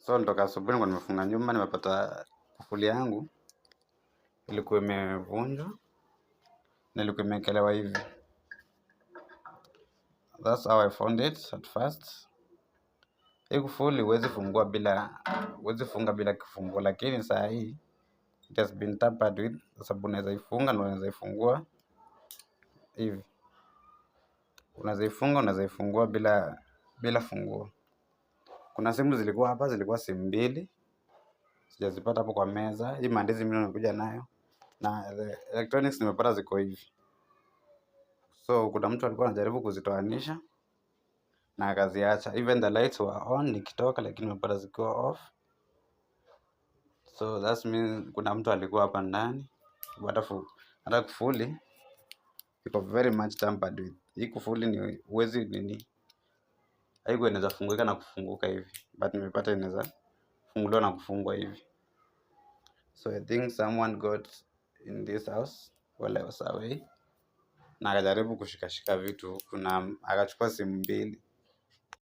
So nitoka asubuhi nilikuwa nimefunga nyumba, nimepata kufuli yangu ilikuwa imevunjwa na ilikuwa imekelewa hivi. That's how I found it at first. Hii kufuli huwezi funga bila kifunguo, lakini saa hii it has been tampered with, kwa sababu unaweza ifunga na unaweza ifungua hivi. Unaweza ifunga, unaweza ifungua bila funguo. Kuna simu zilikuwa hapa, zilikuwa simu mbili. Sijazipata hapo kwa meza. Hii mandizi mimi nimekuja nayo. Na electronics nimepata ziko hivi. So kuna mtu alikuwa anajaribu kuzitoanisha na akaziacha. Even the lights were on nikitoka, lakini nimepata zikiwa off. So that means kuna mtu alikuwa hapa ndani. Hata kufuli iko very much tampered with. Hii kufuli ni huwezi nini. Haikuwa inaweza funguka na kufunguka hivi. But nimepata inaweza funguliwa na kufungwa hivi. So I think someone got in this house while I was away. Na akajaribu kushikashika vitu. Akachukua simu mbili.